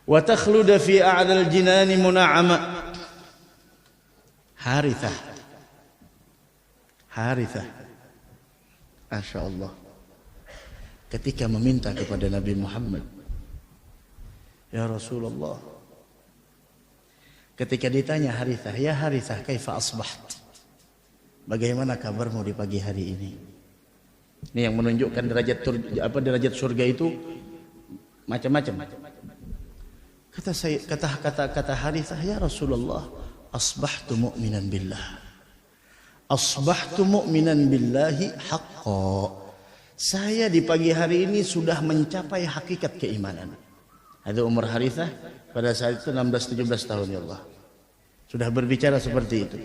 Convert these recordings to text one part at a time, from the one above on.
wa takhluda fi a'lal jinani muna'ama. Harithah, Masya Allah, ketika meminta kepada Nabi Muhammad, ya Rasulullah, ketika ditanya Harithah, ya Harithah, kaifa asbaht? Bagaimana kabarmu di pagi hari ini? Ini yang menunjukkan derajat surga itu macam-macam. Kata Harithah, ya Rasulullah, asbahtu mu'minan billah. Asbahtu mu'minan billahi haqqa. Saya di pagi hari ini sudah mencapai hakikat keimanan. Ada umur Harithah pada saat itu 16-17 tahun, ya Allah. Sudah berbicara seperti itu.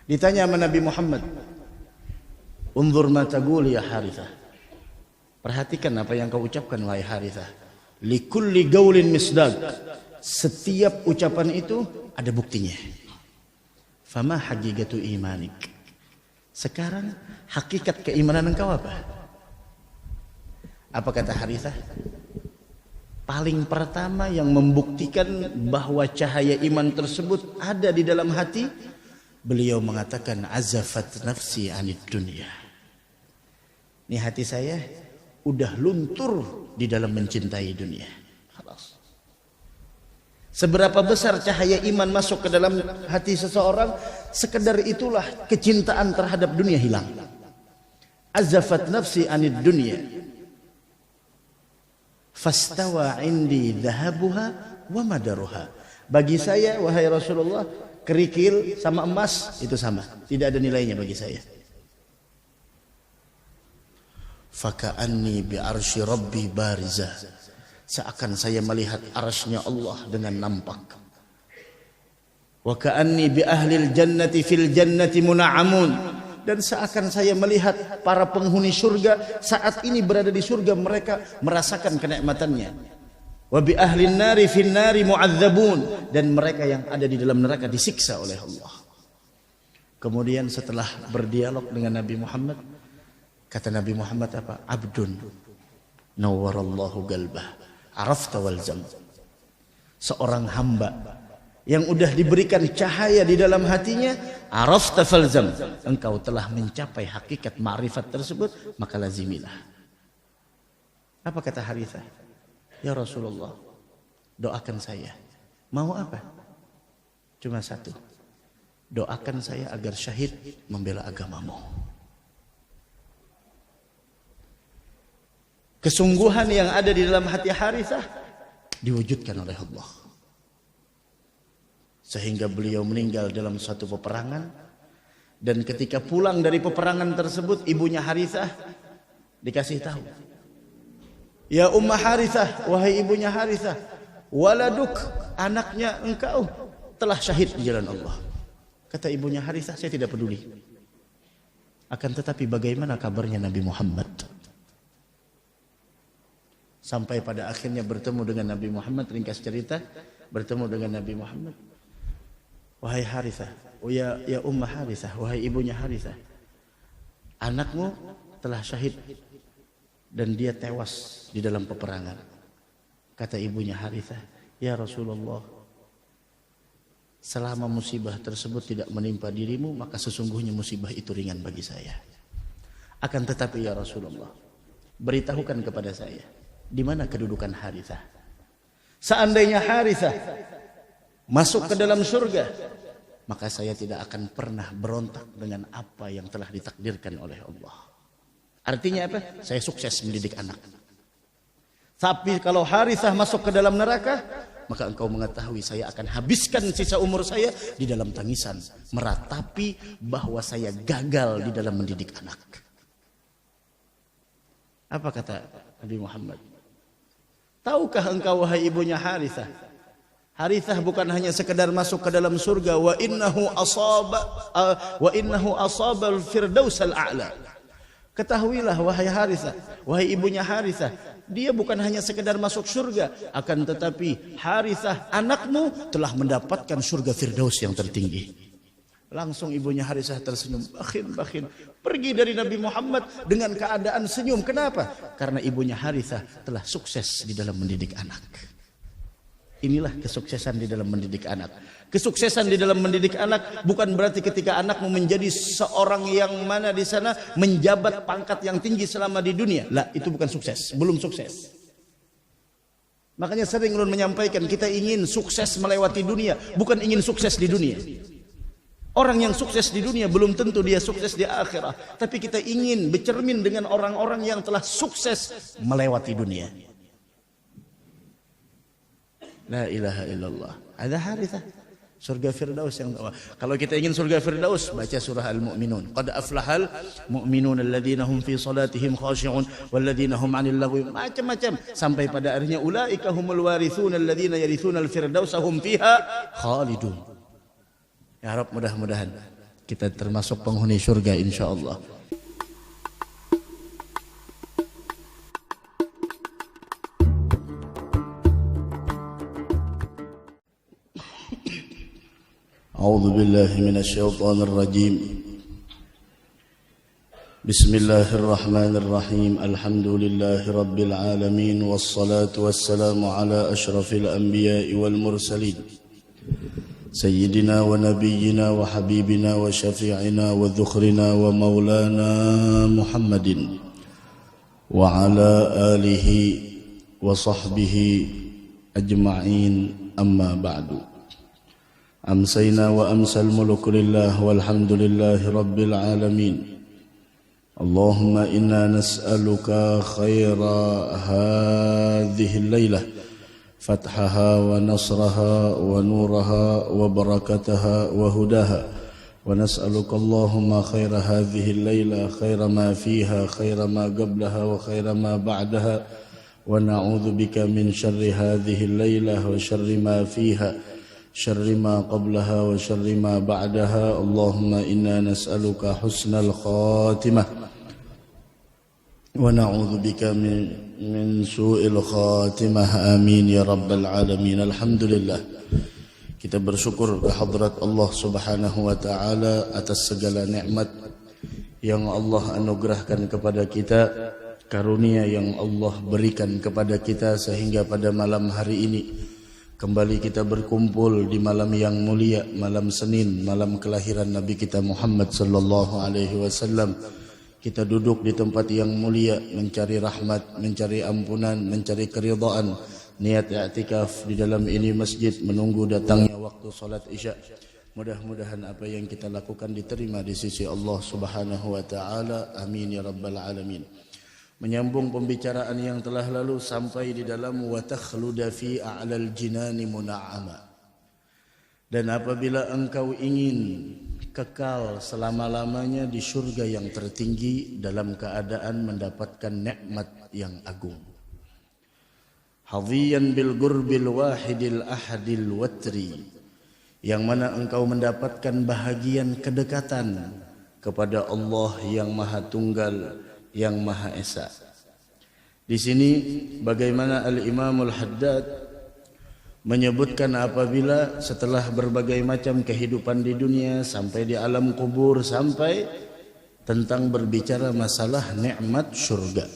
Ditanya sama Nabi Muhammad, unzur ma taqul ya Harithah. Perhatikan apa yang kau ucapkan wahai Harithah. Likulli gaulin misdaq. Setiap ucapan itu ada buktinya. Fama haqiqatu imanik. Sekarang hakikat keimanan engkau apa? Apa kata Harithah? Paling pertama yang membuktikan bahwa cahaya iman tersebut ada di dalam hati, beliau mengatakan azafat nafsi anid dunya. Ini hati saya udah luntur di dalam mencintai dunia. Khalas. Seberapa besar cahaya iman masuk ke dalam hati seseorang, sekedar itulah kecintaan terhadap dunia hilang. Azafat nafsi anid dunya. Fastawa indi dhahabuha wa madaruha. Bagi saya wahai Rasulullah, kerikil sama emas itu sama, tidak ada nilainya bagi saya. Faka'anni bi arsy rabbi barizah. Seakan saya melihat arsy-Nya Allah dengan nampak. Wa ka'anni bi ahlil jannati fil jannati muna'amun. Dan seakan saya melihat para penghuni surga saat ini berada di surga, mereka merasakan kenikmatannya. Wa bi ahlin nari fin nari mu'adzabun. Dan mereka yang ada di dalam neraka disiksa oleh Allah. Kemudian setelah berdialog dengan Nabi Muhammad, kata Nabi Muhammad apa? Abdun nawwarallahu qalbah arafta wal zam. Seorang hamba yang udah diberikan cahaya di dalam hatinya, arafta fal zam. Engkau telah mencapai hakikat ma'rifat tersebut, maka lazimilah. Apa kata Harithah? Ya Rasulullah, doakan saya. Mau apa? Cuma satu. Doakan saya agar syahid membela agamamu. Kesungguhan yang ada di dalam hati Harithah diwujudkan oleh Allah. Sehingga beliau meninggal dalam satu peperangan. Dan ketika pulang dari peperangan tersebut, ibunya Harithah dikasih tahu. Ya Ummah Harithah, wahai ibunya Harithah, waladuk, anaknya engkau telah syahid di jalan Allah. Kata ibunya Harithah, saya tidak peduli. Akan tetapi bagaimana kabarnya Nabi Muhammad? Sampai pada akhirnya bertemu dengan Nabi Muhammad, ringkas cerita, bertemu dengan Nabi Muhammad. Wahai Harithah, ya Ummah Harithah, wahai ibunya Harithah, anakmu telah syahid dan dia tewas di dalam peperangan. Kata ibunya Harithah, ya Rasulullah, selama musibah tersebut tidak menimpa dirimu, maka sesungguhnya musibah itu ringan bagi saya. Akan tetapi ya Rasulullah, beritahukan kepada saya, di mana kedudukan Harithah? Seandainya Harithah masuk ke dalam surga, maka saya tidak akan pernah berontak dengan apa yang telah ditakdirkan oleh Allah. Artinya apa? Saya sukses mendidik anak. Tapi kalau Harithah masuk ke dalam neraka, maka engkau mengetahui saya akan habiskan sisa umur saya di dalam tangisan, meratapi bahwa saya gagal di dalam mendidik anak. Apa kata Nabi Muhammad? Tahukah engkau wahai ibunya Harithah? Harithah bukan hanya sekedar masuk ke dalam surga, wa innahu asaba al-firdaus al-a'la. Ketahuilah wahai Harithah, wahai ibunya Harithah, dia bukan hanya sekedar masuk surga, akan tetapi Harithah anakmu telah mendapatkan surga firdaus yang tertinggi. Langsung ibunya Harithah tersenyum, bakhin, pergi dari Nabi Muhammad dengan keadaan senyum. Kenapa? Karena ibunya Harithah telah sukses di dalam mendidik anak. Inilah kesuksesan di dalam mendidik anak. Kesuksesan di dalam mendidik anak bukan berarti ketika anakmu menjadi seorang yang mana di sana menjabat pangkat yang tinggi selama di dunia. Lah, itu bukan sukses, belum sukses. Makanya sering ulun menyampaikan kita ingin sukses melewati dunia, bukan ingin sukses di dunia. Orang yang sukses di dunia belum tentu dia sukses di akhirat, tapi kita ingin bercermin dengan orang-orang yang telah sukses melewati dunia. La ilaha illallah. Ada harithah. Surga Firdaus yang kalau kita ingin surga Firdaus, baca surah Al-Mu'minun. Qad aflahal mu'minun alladhina hum fi salatihim khashi'un walladhina hum 'anil lagwi, macam-macam sampai pada akhirnya ulaika humul warithun alladhina yarithuna al-firdausa hum fiha khalidun. Ya Rabb, mudah-mudahan kita termasuk penghuni surga insyaallah. أعوذ بالله من الشيطان الرجيم. بسم الله الرحمن الرحيم. الحمد لله رب العالمين والصلاة والسلام على أشرف الأنبياء والمرسلين سيدنا ونبينا وحبيبنا وشفيعنا وذخرنا ومولانا محمد وعلى آله وصحبه أجمعين. أما بعد. أمسينا وأمسى الملك لله والحمد لله رب العالمين. اللهم إنا نسألك خير هذه الليلة، فتحها ونصرها ونورها وبركتها وهداها، ونسألك اللهم خير هذه الليلة، خير ما فيها، خير ما قبلها وخير ما بعدها، ونعوذ بك من شر هذه الليلة وشر ما فيها، شر ما قبلها وشر ما بعدها. اللهم إنا نسألك حسن الخاتمة ونعوذ بك من سوء الخاتمة. آمين يا رب العالمين. Alhamdulillah, kita bersyukur kehadrat Allah Subhanahu wa taala atas segala nikmat yang Allah anugerahkan kepada kita, karunia yang Allah berikan kepada kita sehingga pada malam hari ini kembali kita berkumpul di malam yang mulia, malam Senin, malam kelahiran Nabi kita Muhammad sallallahu alaihi wasallam. Kita duduk di tempat yang mulia mencari rahmat, mencari ampunan, mencari keridhaan, niat i'tikaf di dalam ini masjid menunggu datangnya waktu salat Isya. Mudah-mudahan apa yang kita lakukan diterima di sisi Allah Subhanahu wa taala. Amin ya rabbal alamin. Menyambung pembicaraan yang telah lalu sampai di dalam wa takhluda fi a'lal jinani muna'ama. Dan apabila engkau ingin kekal selama-lamanya di surga yang tertinggi dalam keadaan mendapatkan nikmat yang agung. Hadhiyan bil gurbil wahidil ahadil watri, yang mana engkau mendapatkan bahagian kedekatan kepada Allah yang Maha Tunggal, yang Maha Esa. Di sini bagaimana Al-Imamul Haddad menyebutkan apabila setelah berbagai macam kehidupan di dunia sampai di alam kubur, sampai tentang berbicara masalah nikmat surga.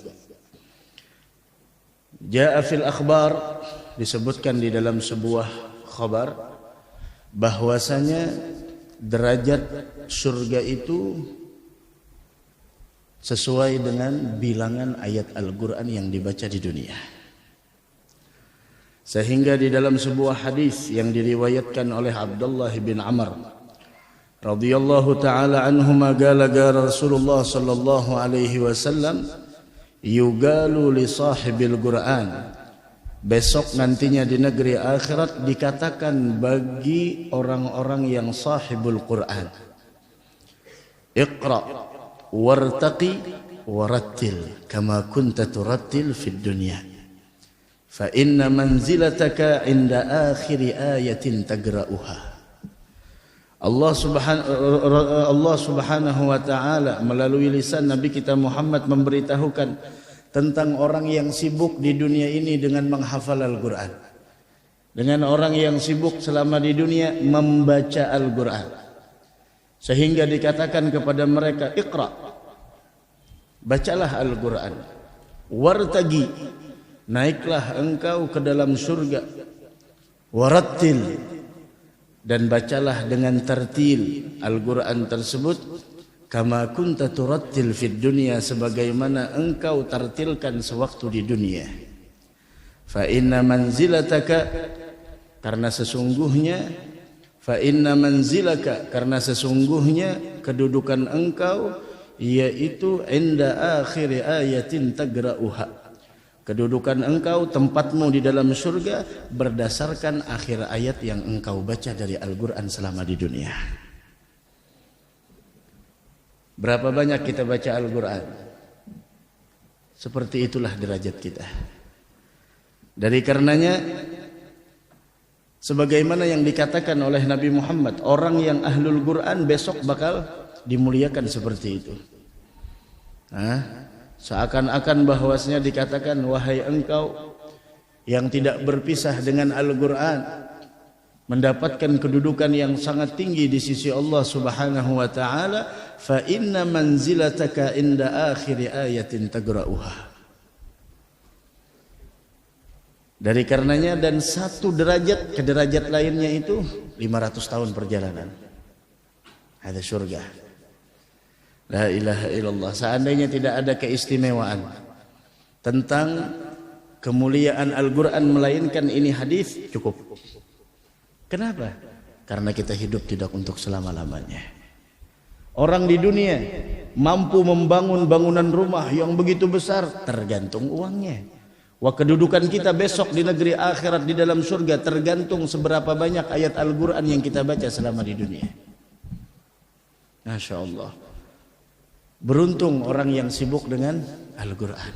Ja'a fil akhbar, disebutkan di dalam sebuah khabar bahwasanya derajat surga itu sesuai dengan bilangan ayat Al-Quran yang dibaca di dunia. Sehingga di dalam sebuah hadis yang diriwayatkan oleh Abdullah bin Amr radhiyallahu taala anhuma, qala Rasulullah sallallahu alaihi wasallam, yugalu li sahibil Quran, besok nantinya di negeri akhirat dikatakan bagi orang-orang yang sahibul Quran, Iqra wartaqi warattil kama kunta turattil fid dunya fa inna manzilataka inda akhir ayatin tagra'uha. Allah subhanahu wa ta'ala melalui lisan Nabi kita Muhammad memberitahukan tentang orang yang sibuk di dunia ini dengan menghafal Al-Quran, dengan orang yang sibuk selama di dunia membaca Al-Quran, sehingga dikatakan kepada mereka, Iqra, bacalah Al-Quran, wartagi, naiklah engkau ke dalam surga, Warattil, dan bacalah dengan tartil Al-Quran tersebut, kama kunta turattil fid dunya, sebagaimana engkau tartilkan sewaktu di dunia. Fa inna manzilataka, karena sesungguhnya karena sesungguhnya kedudukan engkau, yaitu inda akhir ayatin tagra'uha, kedudukan engkau, tempatmu di dalam surga berdasarkan akhir ayat yang engkau baca dari Al-Quran selama di dunia. Berapa banyak kita baca Al-Quran? Seperti itulah derajat kita. Dari karenanya, sebagaimana yang dikatakan oleh Nabi Muhammad, orang yang ahlul Quran besok bakal dimuliakan seperti itu. Seakan-akan bahwasanya dikatakan, wahai engkau yang tidak berpisah dengan Al-Quran, mendapatkan kedudukan yang sangat tinggi di sisi Allah Subhanahu wa taala, fa inna manzilataka inda akhir ayatin tagra'uha. Dari karenanya, dan satu derajat ke derajat lainnya itu 500 tahun perjalanan. Ada surga. La ilaha illallah. Seandainya tidak ada keistimewaan tentang kemuliaan Al-Quran melainkan ini hadis, cukup. Kenapa? Karena kita hidup tidak untuk selama-lamanya. Orang di dunia mampu membangun bangunan rumah yang begitu besar, tergantung uangnya. Wah, kedudukan kita besok di negeri akhirat di dalam surga tergantung seberapa banyak ayat Al-Quran yang kita baca selama di dunia. Masya Allah. Beruntung orang yang sibuk dengan Al-Quran.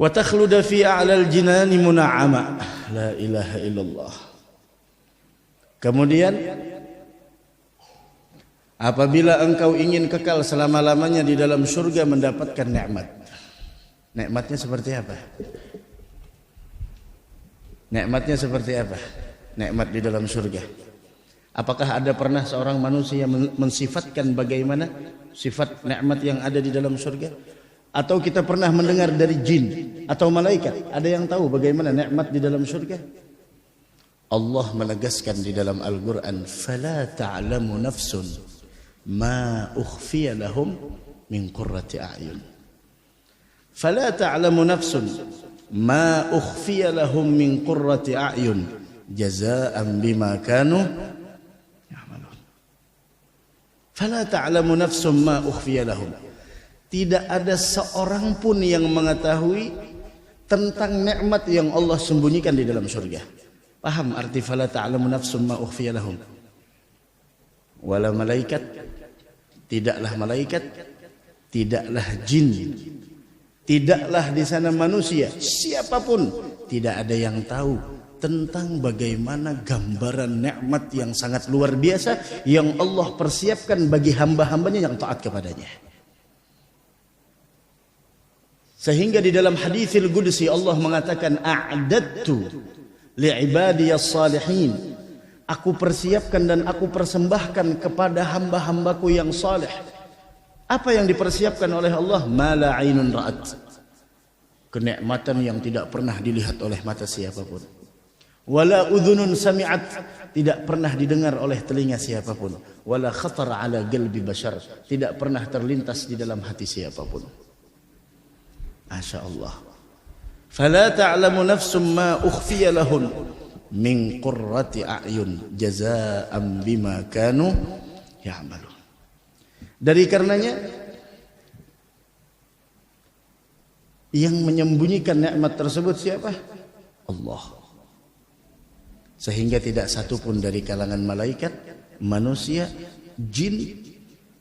Wa takhluda fi a'lal jinani muna'ama. La ilaha illallah. Kemudian, apabila engkau ingin kekal selama-lamanya di dalam surga mendapatkan nikmat. Nikmatnya seperti apa? Nikmatnya seperti apa? Nikmat di dalam surga. Apakah ada pernah seorang manusia yang mensifatkan bagaimana sifat nikmat yang ada di dalam surga? Atau kita pernah mendengar dari jin atau malaikat? Ada yang tahu bagaimana nikmat di dalam surga? Allah menegaskan di dalam Al-Quran, فَلَا تَعْلَمُ نَفْسٌ مَا أُخْفِيَ لَهُمْ مِنْ قُرَّةِ أَعْيُنٍ. فلا تعلم نفس ما أخفي لهم من قرة أعين جزاء بما كانوا يعملون. فلا تعلم نفس ما أخفي لهم. Tidak ada seorang pun yang mengetahui tentang nikmat yang Allah sembunyikan di dalam surga. Paham arti fala ta'lamu nafsum ma ukhfiya lahum? Wala malaikat, tidaklah malaikat, tidaklah jin, tidaklah di sana manusia, siapapun tidak ada yang tahu tentang bagaimana gambaran nikmat yang sangat luar biasa yang Allah persiapkan bagi hamba-hambanya yang taat kepadanya. Sehingga di dalam haditsil qudsi Allah mengatakan, a'dadtu li'ibadiyas salihin, aku persiapkan dan aku persembahkan kepada hamba-hambaku yang saleh. Apa yang dipersiapkan oleh Allah? Mala ainun ra'at, kenikmatan yang tidak pernah dilihat oleh mata siapapun. Wala udhunun sami'at, tidak pernah didengar oleh telinga siapapun. Wala khatar ala qalbi bashar, tidak pernah terlintas di dalam hati siapapun. Masya Allah. Fala ta'lamu nafsum ma ukhfiya lahum min qurrati a'yun jazaa'an bima kanu ya'malun. Dari karenanya, yang menyembunyikan nikmat tersebut siapa? Allah. Sehingga tidak satu pun dari kalangan malaikat, manusia, jin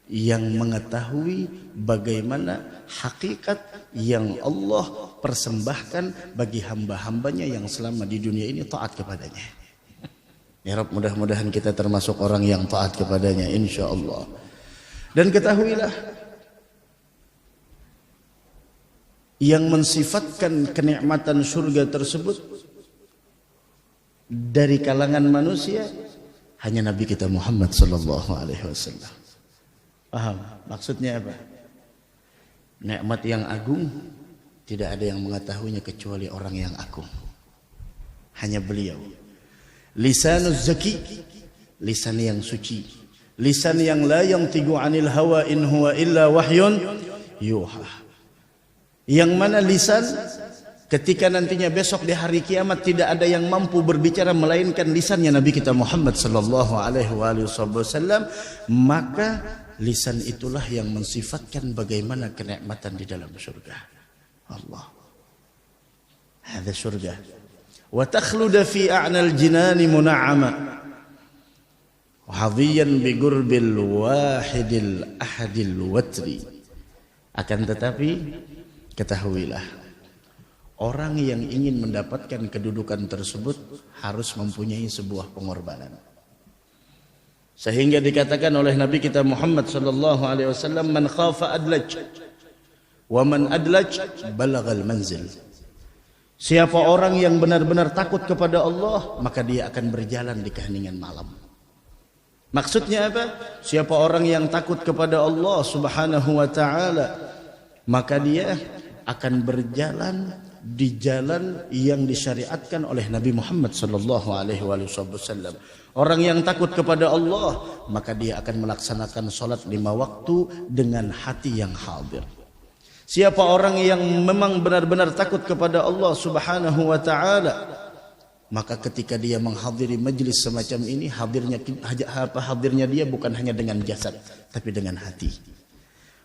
yang mengetahui bagaimana hakikat yang Allah persembahkan bagi hamba-hambanya yang selama di dunia ini taat kepadanya. Ya Rabb, mudah-mudahan kita termasuk orang yang taat kepadanya, insya Allah. Dan ketahuilah, yang mensifatkan kenikmatan surga tersebut dari kalangan manusia hanya Nabi kita Muhammad sallallahu alaihi wasallam. Paham maksudnya apa? Nikmat yang agung tidak ada yang mengetahuinya kecuali orang yang agung. hanya beliau. Lisanuz zaki, lisan yang suci, lisan yang la yantiqu 'anil hawa in huwa illa wahyun yuha. Yang mana lisan ketika nantinya besok di hari kiamat tidak ada yang mampu berbicara melainkan lisannya Nabi kita Muhammad sallallahu alaihi wasallam, maka lisan itulah yang mensifatkan bagaimana kenikmatan di dalam surga. Allah. Hada surga. Wa takhluda fi a'nal jinani mun'ama. Hadhiyan bi gurbil wahidil ahadil watri. Akan tetapi ketahuilah, orang yang ingin mendapatkan kedudukan tersebut harus mempunyai sebuah pengorbanan. Sehingga dikatakan oleh Nabi kita Muhammad sallallahu alaihi wasallam, man khafa adlaj wa man adlaj balagal manzil. Siapa orang yang benar-benar takut kepada Allah, maka dia akan berjalan di keheningan malam. Maksudnya apa? Siapa orang yang takut kepada Allah Subhanahu wa taala, maka dia akan berjalan di jalan yang disyariatkan oleh Nabi Muhammad sallallahu alaihi wasallam. Orang yang takut kepada Allah, maka dia akan melaksanakan salat 5 waktu dengan hati yang hadir. Siapa orang yang memang benar-benar takut kepada Allah Subhanahu wa taala, maka ketika dia menghadiri majlis semacam ini, hadirnya dia bukan hanya dengan jasad, tapi dengan hati.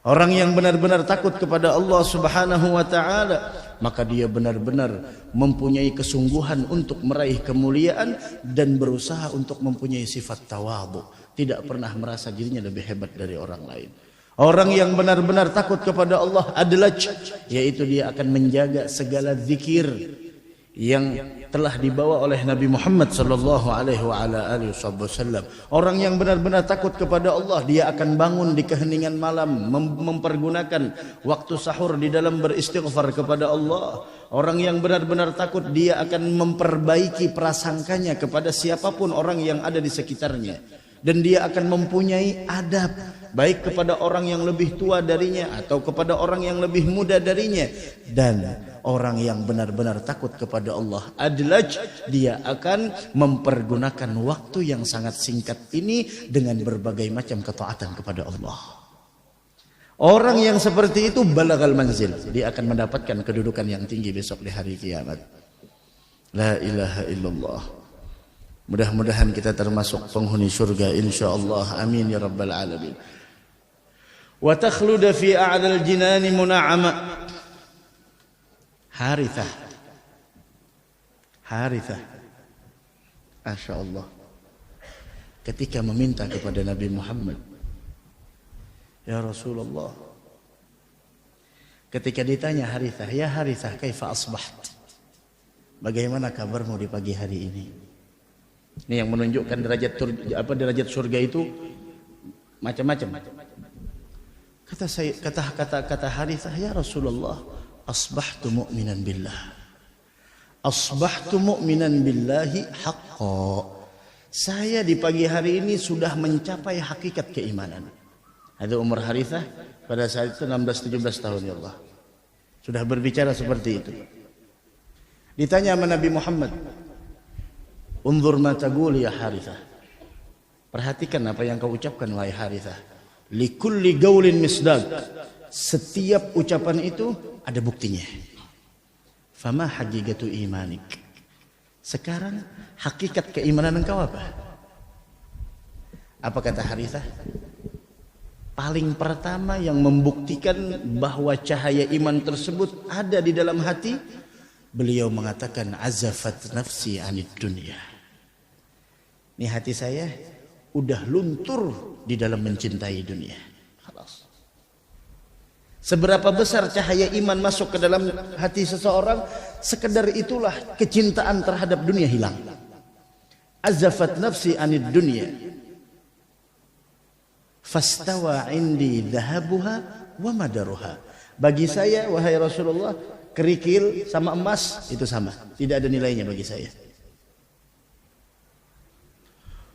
Orang yang benar-benar takut kepada Allah Subhanahu wa taala, maka dia benar-benar mempunyai kesungguhan untuk meraih kemuliaan dan berusaha untuk mempunyai sifat tawadhu, tidak pernah merasa dirinya lebih hebat dari orang lain. Orang yang benar-benar takut kepada Allah adlaj, yaitu dia akan menjaga segala zikir yang telah dibawa oleh Nabi Muhammad sallallahu alaihi wasallam. Orang yang benar-benar takut kepada Allah, dia akan bangun di keheningan malam, mempergunakan waktu sahur di dalam beristighfar kepada Allah. Orang yang benar-benar takut, dia akan memperbaiki prasangkanya kepada siapapun orang yang ada di sekitarnya, dan dia akan mempunyai adab baik kepada orang yang lebih tua darinya atau kepada orang yang lebih muda darinya. Dan orang yang benar-benar takut kepada Allah adlaj, dia akan mempergunakan waktu yang sangat singkat ini dengan berbagai macam ketaatan kepada Allah. Orang yang seperti itu balagal manzil, dia akan mendapatkan kedudukan yang tinggi besok di hari kiamat. La ilaha illallah. Mudah-mudahan kita termasuk penghuni surga insyaallah. Amin ya rabbal alamin. Wa takhluda fi a'lal jinani mun'ama. Harithah. Masya Allah. Ketika meminta kepada Nabi Muhammad, ya Rasulullah, ketika ditanya Harithah, ya Harithah, kaifa asbaht? Bagaimana kabarmu di pagi hari ini? Ini yang menunjukkan derajat surga itu macam-macam. Kata Harithah, ya Rasulullah, asbahtu mu'minan billah. Asbahtu mu'minan billahi haqqa. Saya di pagi hari ini sudah mencapai hakikat keimanan. Ada umur Harithah pada saat itu 16-17 tahun, ya Allah. Sudah berbicara seperti itu. Ditanya sama Nabi Muhammad, unzur ma taqul ya Harithah. Perhatikan apa yang kau ucapkan wahai Harithah. Likulli gaulin misdaq. Setiap ucapan itu ada buktinya. Fama haqiqatu imanik. Sekarang hakikat keimanan engkau apa? Apa kata Harithah? Paling pertama yang membuktikan bahwa cahaya iman tersebut ada di dalam hati, beliau mengatakan azafat nafsi anid dunya. Ini hati saya udah luntur di dalam mencintai dunia. Seberapa besar cahaya iman masuk ke dalam hati seseorang, sekedar itulah kecintaan terhadap dunia hilang. Azafat nafsi anid dunya. Fastawa indi dhahabuha wa madaruha. Bagi saya wahai Rasulullah, kerikil sama emas itu sama, tidak ada nilainya bagi saya.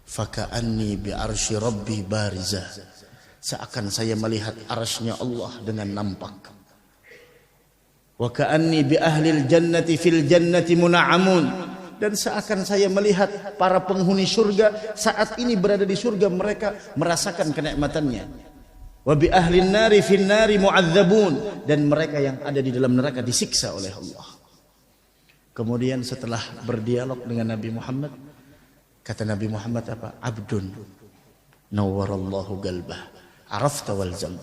Faka'anni bi arsy rabbi barizah. Seakan saya melihat arasnya Allah dengan nampak. Wa ka'anni bi ahlil jannati fil jannati mun'amun. dan seakan saya melihat para penghuni surga saat ini berada di surga, mereka merasakan kenikmatannya. Wa bi ahlin nari fin nari mu'adzabun, dan mereka yang ada di dalam neraka disiksa oleh Allah. Kemudian setelah berdialog dengan Nabi Muhammad, kata Nabi Muhammad apa? Abdun nawwarallahu qalbah arafta wal zam.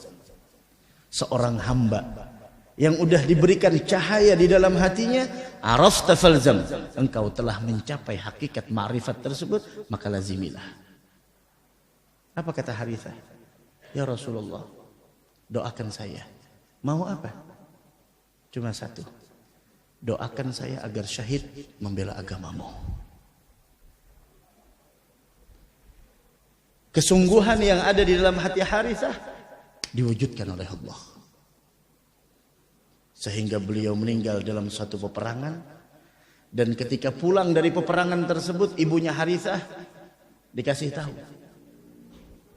Seorang hamba yang udah diberikan cahaya di dalam hatinya, arafta falzam, engkau telah mencapai hakikat ma'rifat tersebut, maka lazimilah. Apa kata Harithah? Ya Rasulullah, doakan saya. Mau apa? Cuma satu, doakan saya agar syahid membela agamamu. Kesungguhan yang ada di dalam hati Harithah diwujudkan oleh Allah, sehingga beliau meninggal dalam suatu peperangan. Dan ketika pulang dari peperangan tersebut, ibunya Harithah dikasih tahu,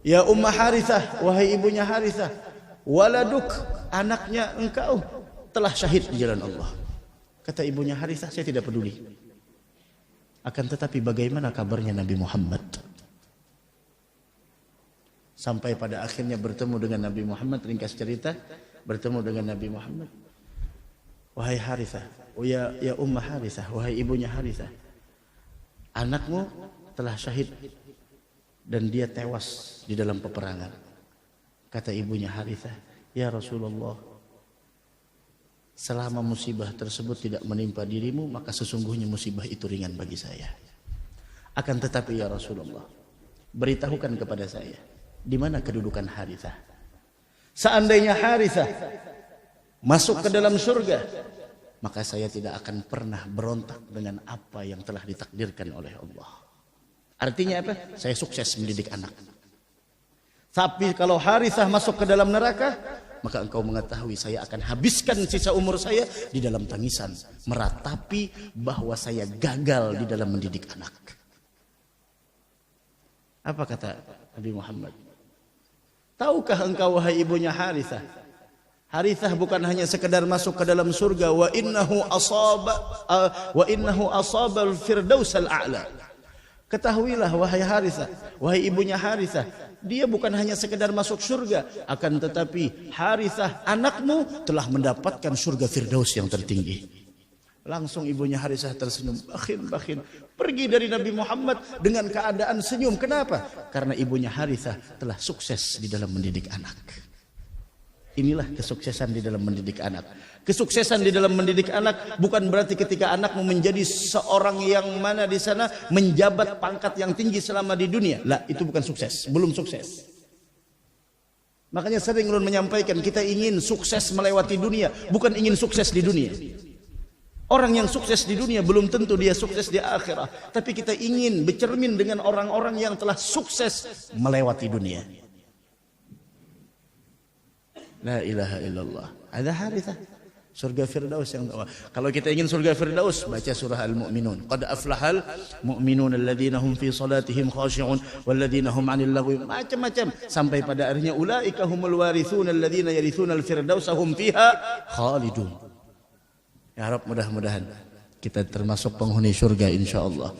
ya Ummah Harithah, wahai ibunya Harithah, waladuk, anaknya engkau telah syahid di jalan Allah. Kata ibunya Harithah, saya tidak peduli. Akan tetapi bagaimana kabarnya Nabi Muhammad? Sampai pada akhirnya bertemu dengan Nabi Muhammad, ringkas cerita, bertemu dengan Nabi Muhammad. Wahai Harithah, ya Ummah Harithah, wahai ibunya Harithah, anakmu telah syahid dan dia tewas di dalam peperangan. Kata ibunya Harithah, ya Rasulullah, selama musibah tersebut tidak menimpa dirimu, maka sesungguhnya musibah itu ringan bagi saya. Akan tetapi ya Rasulullah, beritahukan kepada saya, di mana kedudukan Harithah? Seandainya Harithah masuk ke dalam surga, maka saya tidak akan pernah berontak dengan apa yang telah ditakdirkan oleh Allah. Artinya apa? Saya sukses mendidik anak. Tapi kalau Harithah masuk ke dalam neraka, maka engkau mengetahui saya akan habiskan sisa umur saya di dalam tangisan, meratapi bahwa saya gagal di dalam mendidik anak. Apa kata Nabi Muhammad? Tahukah engkau wahai ibunya Harithah, Harithah bukan hanya sekedar masuk ke dalam surga, wa innahu asaba al-firdaus al-a'la. Ketahuilah wahai Harithah, wahai ibunya Harithah, dia bukan hanya sekedar masuk surga, akan tetapi Harithah anakmu telah mendapatkan surga Firdaus yang tertinggi. Langsung ibunya Harithah tersenyum, bakhin, pergi dari Nabi Muhammad dengan keadaan senyum. Kenapa? Karena ibunya Harithah telah sukses di dalam mendidik anak. Inilah kesuksesan di dalam mendidik anak. Kesuksesan di dalam mendidik anak bukan berarti ketika anakmu menjadi seorang yang mana di sana menjabat pangkat yang tinggi selama di dunia. Lah, itu bukan sukses, belum sukses. Makanya sering ulun menyampaikan, kita ingin sukses melewati dunia, bukan ingin sukses di dunia. Orang yang sukses di dunia belum tentu dia sukses di akhirat, tapi kita ingin bercermin dengan orang-orang yang telah sukses melewati dunia. La ilaha illallah. Ada Harithah, surga Firdaus yang tahu. Kalau kita ingin surga Firdaus, baca surah Al-Mu'minun. Qad aflahal mu'minun alladhina hum fi salatihim khashi'un walladhina hum 'anil lagwi, macam-macam sampai pada akhirnya ulaika humul warithun alladhina yarithuna al-firdausa hum fiha khalidun. Ya Rabb, mudah-mudahan kita termasuk penghuni surga insyaallah.